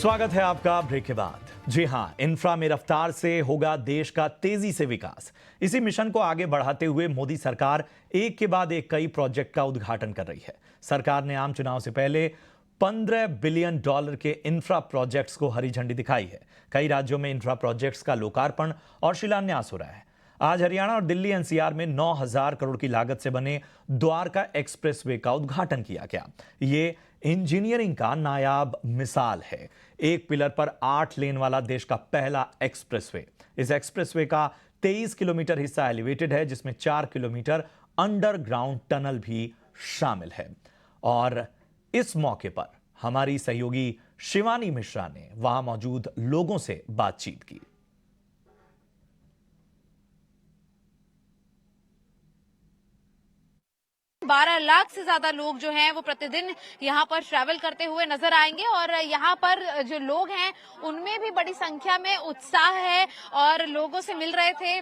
स्वागत है आपका ब्रेक के बाद। जी हां, इंफ्रा में रफ्तार से होगा देश का तेजी से विकास। इसी मिशन को आगे बढ़ाते हुए मोदी सरकार एक के बाद एक कई प्रोजेक्ट का उद्घाटन कर रही है। सरकार ने आम चुनाव से पहले $15 बिलियन के इंफ्रा प्रोजेक्ट्स को हरी झंडी दिखाई है। कई राज्यों में इंफ्रा प्रोजेक्ट्स का लोकार्पण और शिलान्यास हो रहा है। आज हरियाणा और दिल्ली एनसीआर में 9,000 करोड़ की लागत से बने द्वारका एक्सप्रेसवे का उद्घाटन किया गया। ये इंजीनियरिंग का नायाब मिसाल है। एक पिलर पर 8 लेन वाला देश का पहला एक्सप्रेसवे। इस एक्सप्रेसवे का 23 किलोमीटर हिस्सा एलिवेटेड है, जिसमें 4 किलोमीटर अंडरग्राउंड टनल भी शामिल है। और इस मौके पर हमारी सहयोगी शिवानी मिश्रा ने वहां मौजूद लोगों से बातचीत की। 12 लाख से ज्यादा लोग जो हैं वो प्रतिदिन यहाँ पर ट्रैवल करते हुए नजर आएंगे और यहाँ पर जो लोग हैं उनमें भी बड़ी संख्या में उत्साह है और लोगों से मिल रहे थे।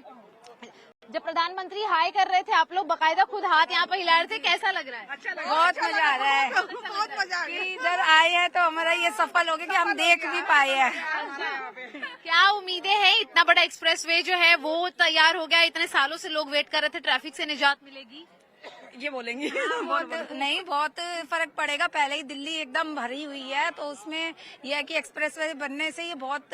जब प्रधानमंत्री हाय कर रहे थे, आप लोग बकायदा खुद हाथ यहाँ पर हिला रहे थे, कैसा लग रहा है? अच्छा बहुत मजा आ रहा है। बहुत मजा आ रहा है। इधर आए हैं तो हमारा ये सफल हो गया कि हम देख भी पाए हैं। क्या उम्मीदें हैं? इतना बड़ा एक्सप्रेसवे जो है वो तैयार हो गया, इतने सालों से लोग वेट कर रहे थे, ट्रैफिक से निजात मिलेगी? ये बोलेंगी बहुत फर्क पड़ेगा। पहले ही दिल्ली एकदम भरी हुई है, तो उसमें यह है कि एक्सप्रेसवे बनने से ये बहुत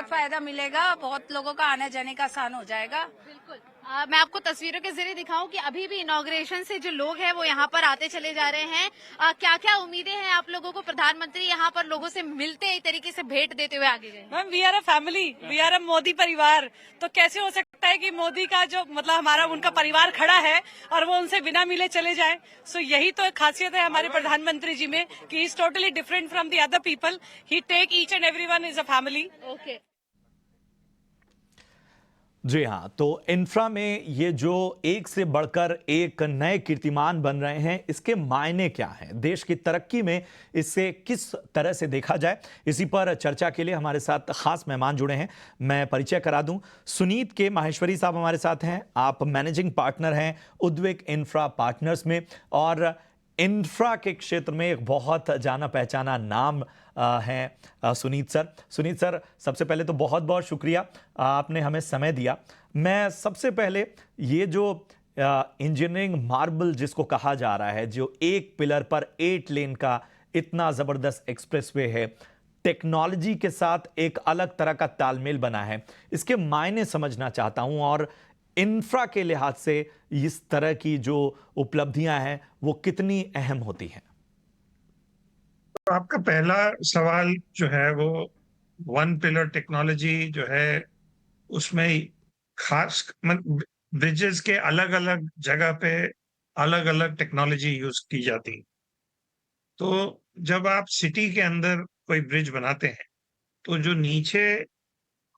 फायदा मिलेगा। बहुत लोगों का आने जाने का आसान हो जाएगा। बिल्कुल। मैं आपको तस्वीरों के जरिए दिखाऊं कि अभी भी इनॉग्रेशन से जो लोग हैं वो यहाँ पर आते चले जा रहे हैं। क्या क्या उम्मीदें हैं आप लोगों को? प्रधानमंत्री यहाँ पर लोगों से मिलते एक तरीके से भेंट देते हुए आगे गए। Ma'am, we are a family, we are a Modi परिवार। तो कैसे हो सकता है कि मोदी का जो हमारा उनका परिवार खड़ा है और वो उनसे बिना मिले चले जाए? सो यही तो एक खासियत है हमारे प्रधानमंत्री जी में कि he is totally different from the other people. He take each and everyone is a family. Okay. जी हां, तो इंफ्रा में ये जो एक से बढ़कर एक नए कीर्तिमान बन रहे हैं, इसके मायने क्या हैं? देश की तरक्की में इससे किस तरह से देखा जाए, इसी पर चर्चा के लिए हमारे साथ खास मेहमान जुड़े हैं। मैं परिचय करा दूं, सुनीत के माहेश्वरी साहब हमारे साथ हैं। आप मैनेजिंग पार्टनर हैं उद्वेग इंफ्रा पार्टनर्स में और इंफ्रा के क्षेत्र में एक बहुत जाना पहचाना नाम हैं सुनीत सर, सबसे पहले तो बहुत बहुत शुक्रिया, आपने हमें समय दिया। मैं सबसे पहले ये जो इंजीनियरिंग मार्बल जिसको कहा जा रहा है, जो एक पिलर पर 8 लेन का इतना ज़बरदस्त एक्सप्रेसवे है, टेक्नोलॉजी के साथ एक अलग तरह का तालमेल बना है, इसके मायने समझना चाहता हूं और इंफ्रा के लिहाज से इस तरह की जो उपलब्धियां हैं वो कितनी अहम होती हैं? आपका पहला सवाल जो है वो वन पिलर टेक्नोलॉजी जो है, उसमें खास ब्रिजेस के अलग अलग जगह पे अलग अलग टेक्नोलॉजी यूज की जाती। तो जब आप सिटी के अंदर कोई ब्रिज बनाते हैं तो जो नीचे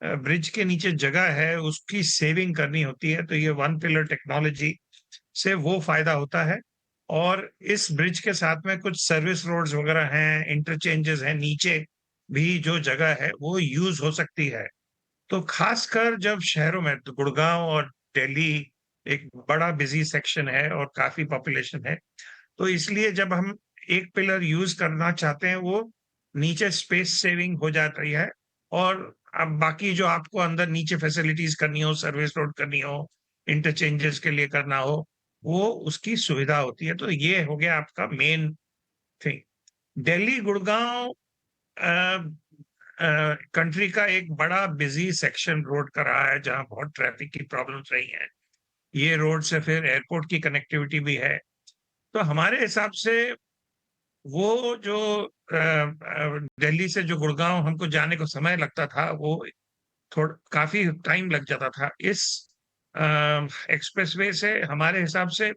ब्रिज के नीचे जगह है उसकी सेविंग करनी होती है। तो ये वन पिलर टेक्नोलॉजी से वो फायदा होता है। और इस ब्रिज के साथ में कुछ सर्विस रोड्स वगैरह हैं, इंटरचेंजेस हैं, नीचे भी जो जगह है वो यूज हो सकती है। तो खासकर जब शहरों में, तो गुड़गांव और दिल्ली एक बड़ा बिजी सेक्शन है और काफी पॉपुलेशन है, तो इसलिए जब हम एक पिलर यूज करना चाहते हैं वो नीचे स्पेस सेविंग हो जाती है। और अब बाकी जो आपको अंदर नीचे फैसिलिटीज करनी हो, सर्विस रोड करनी हो, इंटरचेंजेस के लिए करना हो, वो उसकी सुविधा होती है। तो ये हो गया आपका main thing. Delhi Gurgaon country का एक बड़ा बिजी सेक्शन रोड का रहा है, जहां बहुत ट्रैफिक की प्रॉब्लम्स रही हैं। ये रोड से फिर एयरपोर्ट की कनेक्टिविटी भी है। तो हमारे हिसाब से वो जो दिल्ली से जो गुड़गांव हमको जाने को समय लगता था, वो थोड़ा काफी टाइम लग जाता था। इस एक्सप्रेसवे से हमारे हिसाब से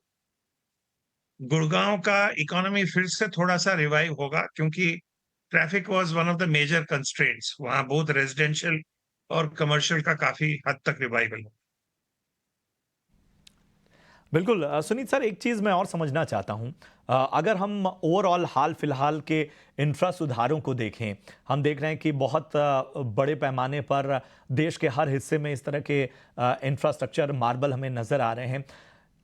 गुड़गांव का इकोनॉमी फिर से थोड़ा सा रिवाइव होगा, क्योंकि traffic was one of the major constraints. वहां बहुत रेजिडेंशियल और कमर्शियल का काफी हद तक रिवाइवल हो। बिल्कुल सुनीत सर, एक चीज़ मैं और समझना चाहता हूं। अगर हम ओवरऑल हाल फिलहाल के इंफ्रा सुधारों को देखें, हम देख रहे हैं कि बहुत बड़े पैमाने पर देश के हर हिस्से में इस तरह के इंफ्रास्ट्रक्चर मार्बल हमें नज़र आ रहे हैं।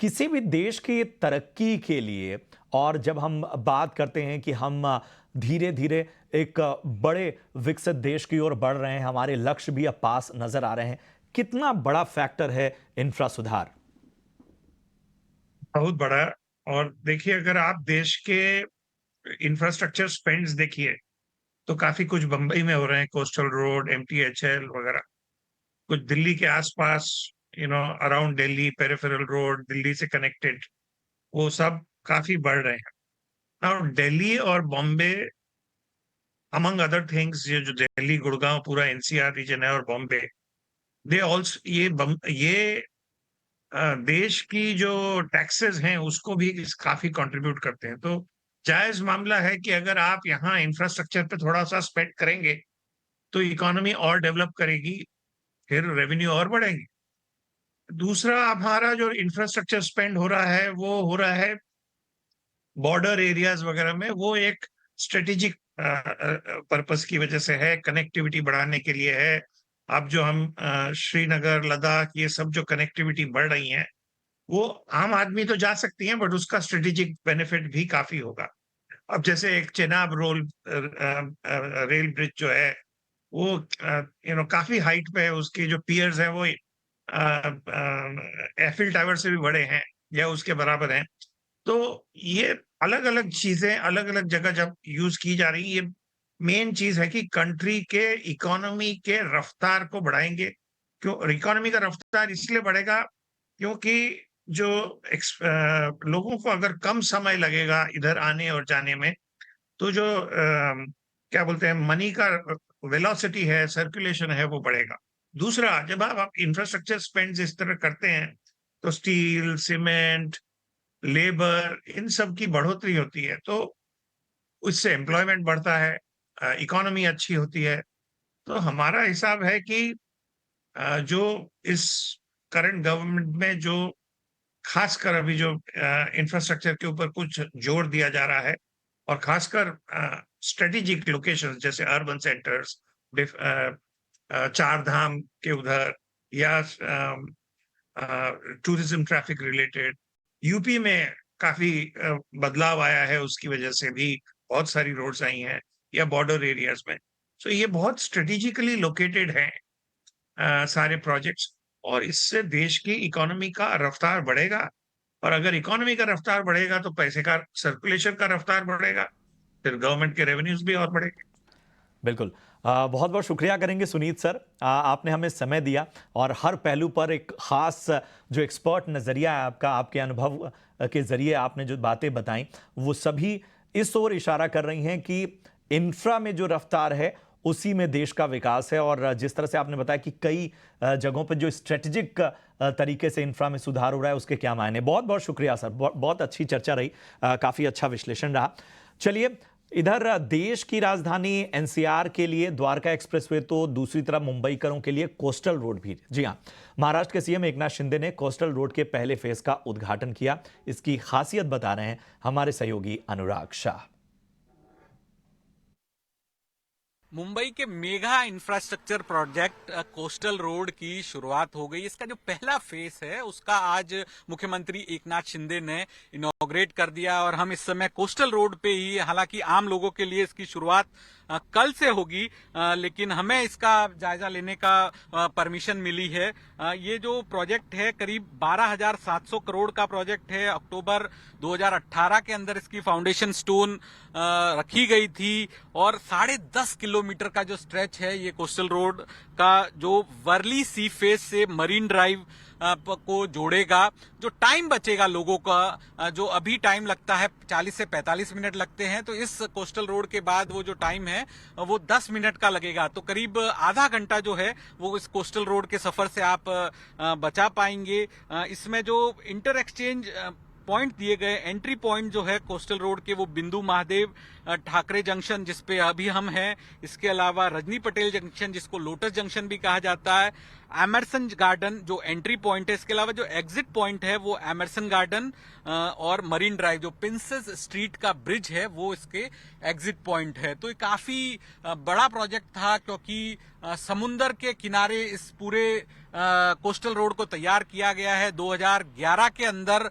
किसी भी देश की तरक्की के लिए, और जब हम बात करते हैं कि हम धीरे धीरे एक बड़े विकसित देश की ओर बढ़ रहे हैं, हमारे लक्ष्य भी अब पास नजर आ रहे हैं। कितना बड़ा फैक्टर है इंफ्रा सुधार? बहुत बड़ा। और देखिए, अगर आप देश के इंफ्रास्ट्रक्चर स्पेंड्स देखिए तो काफी कुछ बंबई में हो रहे हैं, कोस्टल रोड, MTHL वगैरह। कुछ दिल्ली के आसपास, around Delhi, peripheral road, Delhi से कनेक्टेड, वो सब काफी बढ़ रहे हैं। और दिल्ली और बॉम्बे, अमंग अदर थिंग्स, ये जो दिल्ली, गुड़गांव, पूरा NCR रीजन है, और बॉम्बे, दे ऑल्सो ये देश की जो टैक्सेस हैं उसको भी काफी कंट्रीब्यूट करते हैं। तो जायज मामला है कि अगर आप यहाँ इंफ्रास्ट्रक्चर पे थोड़ा सा स्पेंड करेंगे तो इकोनॉमी और डेवलप करेगी, फिर रेवेन्यू और बढ़ेगी। दूसरा, हमारा जो इंफ्रास्ट्रक्चर स्पेंड हो रहा है वो हो रहा है बॉर्डर एरियाज वगैरह में, वो एक स्ट्रेटेजिक पर्पस की वजह से है, कनेक्टिविटी बढ़ाने के लिए है। अब जो हम श्रीनगर, लद्दाख, ये सब जो कनेक्टिविटी बढ़ रही है, वो आम आदमी तो जा सकती है, बट उसका स्ट्रेटेजिक बेनिफिट भी काफी होगा। अब जैसे एक चेनाब रेल ब्रिज जो है, वो काफी हाइट पे है, उसके जो पियर्स हैं वो एफिल टावर से भी बड़े हैं या उसके बराबर हैं। तो ये अलग अलग चीजें अलग अलग जगह जब यूज की जा रही, ये मेन चीज है कि कंट्री के इकोनॉमी के रफ्तार को बढ़ाएंगे। क्यों इकोनॉमी का रफ्तार इसलिए बढ़ेगा क्योंकि जो लोगों को अगर कम समय लगेगा इधर आने और जाने में, तो जो क्या बोलते हैं, मनी का वेलोसिटी है, सर्कुलेशन है, वो बढ़ेगा। दूसरा, जब आप इंफ्रास्ट्रक्चर स्पेंड इस तरह करते हैं तो स्टील, सीमेंट, लेबर, इन सब की बढ़ोतरी होती है, तो उससे एम्प्लॉयमेंट बढ़ता है, इकोनॉमी अच्छी होती है। तो हमारा हिसाब है कि जो इस करंट गवर्नमेंट में जो खासकर अभी जो इंफ्रास्ट्रक्चर के ऊपर कुछ जोर दिया जा रहा है, और खासकर स्ट्रेटेजिक लोकेशंस जैसे अर्बन सेंटर्स, चार धाम के उधर, या टूरिज्म ट्रैफिक रिलेटेड, यूपी में काफी बदलाव आया है, उसकी वजह से भी बहुत सारी रोड्स आई हैं, या बॉर्डर एरियाज में। सो ये बहुत स्ट्रेटेजिकली लोकेटेड हैं सारे प्रोजेक्ट्स, और इससे देश की इकोनॉमी का रफ्तार बढ़ेगा। और अगर इकोनॉमी का रफ्तार बढ़ेगा तो पैसे का सर्कुलेशन का रफ्तार बढ़ेगा, फिर गवर्नमेंट के रेवेन्यूज भी और बढ़ेंगे। बिल्कुल। बहुत बहुत शुक्रिया करेंगे सुनीत सर, आपने हमें समय दिया और हर पहलू पर एक खास जो एक्सपर्ट नज़रिया है आपका, आपके अनुभव के जरिए आपने जो बातें बताई, वो सभी इस ओर इशारा कर रही हैं कि इंफ्रा में जो रफ्तार है उसी में देश का विकास है। और जिस तरह से आपने बताया कि कई जगहों पर जो स्ट्रेटेजिक तरीके से इंफ्रा में सुधार हो रहा है, उसके क्या मायने। बहुत बहुत शुक्रिया सर, बहुत अच्छी चर्चा रही, काफ़ी अच्छा विश्लेषण रहा। चलिए, इधर देश की राजधानी NCR के लिए द्वारका एक्सप्रेसवे, तो दूसरी तरफ मुंबईकरों के लिए कोस्टल रोड भी। जी हां, महाराष्ट्र के CM एकनाथ शिंदे ने कोस्टल रोड के पहले फेज का उद्घाटन किया। इसकी खासियत बता रहे हैं हमारे सहयोगी अनुराग शाह। मुंबई के mega infrastructure project coastal road की शुरुआत हो गई। इसका जो पहला फेस है उसका आज मुख्यमंत्री एकनाथ शिंदे ने इनॉग्रेट कर दिया, और हम इस समय कोस्टल रोड पे ही, हालांकि आम लोगों के लिए इसकी शुरुआत कल से होगी, लेकिन हमें इसका जायजा लेने का परमिशन मिली है। ये जो प्रोजेक्ट है करीब 12,700 करोड़ का प्रोजेक्ट है। अक्टूबर 2018 के अंदर इसकी फाउंडेशन स्टोन रखी गई थी, और 10.5 किलोमीटर का जो स्ट्रेच है ये कोस्टल रोड का, जो वर्ली सी फेस से मरीन ड्राइव को जोड़ेगा। जो टाइम बचेगा लोगों का, जो अभी टाइम लगता है 40 से 45 मिनट लगते हैं, तो इस कोस्टल रोड के बाद वो जो टाइम है वो 10 मिनट का लगेगा। तो करीब आधा घंटा जो है वो इस कोस्टल रोड के सफर से आप बचा पाएंगे। इसमें जो इंटर एक्सचेंज पॉइंट दिए गए, एंट्री पॉइंट जो है कोस्टल रोड के, वो बिंदु महादेव ठाकरे जंक्शन जिसपे अभी हम हैं, इसके अलावा रजनी पटेल जंक्शन जिसको लोटस जंक्शन भी कहा जाता है, एमरसन गार्डन जो एंट्री पॉइंट है, इसके अलावा जो एग्जिट पॉइंट है वो एमरसन गार्डन और मरीन ड्राइव, जो प्रिंसेस स्ट्रीट का ब्रिज है वो इसके एग्जिट पॉइंट है। तो ये काफी बड़ा प्रोजेक्ट था, क्योंकि समुंदर के किनारे इस पूरे कोस्टल रोड को तैयार किया गया है। 2011 के अंदर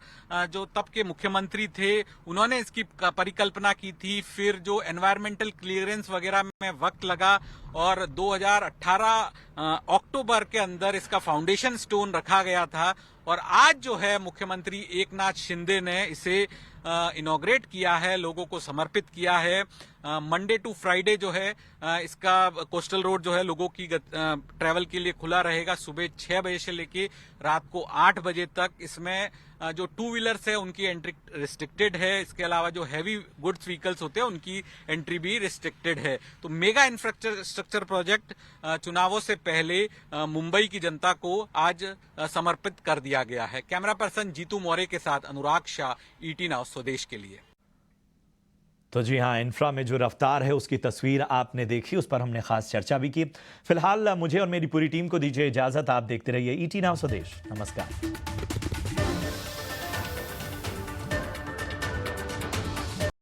जो तब के मुख्यमंत्री थे उन्होंने इसकी परिकल्पना की थी, फिर फिर जो एनवायरमेंटल क्लियरेंस वगैरह में वक्त लगा और 2018 अक्टूबर के अंदर इसका फाउंडेशन स्टोन रखा गया था और आज जो है मुख्यमंत्री एकनाथ शिंदे ने इसे इनॉग्रेट किया है, लोगों को समर्पित किया है। मंडे टू फ्राइडे जो है इसका कोस्टल रोड जो है लोगों की ट्रैवल के लिए खुला रहेगा। सुबह 6 बजे से लेके रात को 8 बजे तक इसमें जो टू व्हीलर्स है उनकी एंट्री रिस्ट्रिक्टेड है। इसके अलावा जो हैवी गुड्स व्हीकल्स होते हैं उनकी एंट्री भी रिस्ट्रिक्टेड है। तो मेगा इंफ्रास्ट्रक्चर प्रोजेक्ट चुनावों से पहले मुंबई की जनता को आज समर्पित कर दिया गया है। कैमरा पर्सन जीतू मौर्य के साथ अनुराग शाह, ET नाउ स्वदेश के लिए। तो जी हाँ, इंफ्रा में जो रफ्तार है उसकी तस्वीर आपने देखी, उस पर हमने खास चर्चा भी की। फिलहाल मुझे और मेरी पूरी टीम को दीजिए इजाजत। आप देखते रहिए ET नाउ स्वदेश। नमस्कार।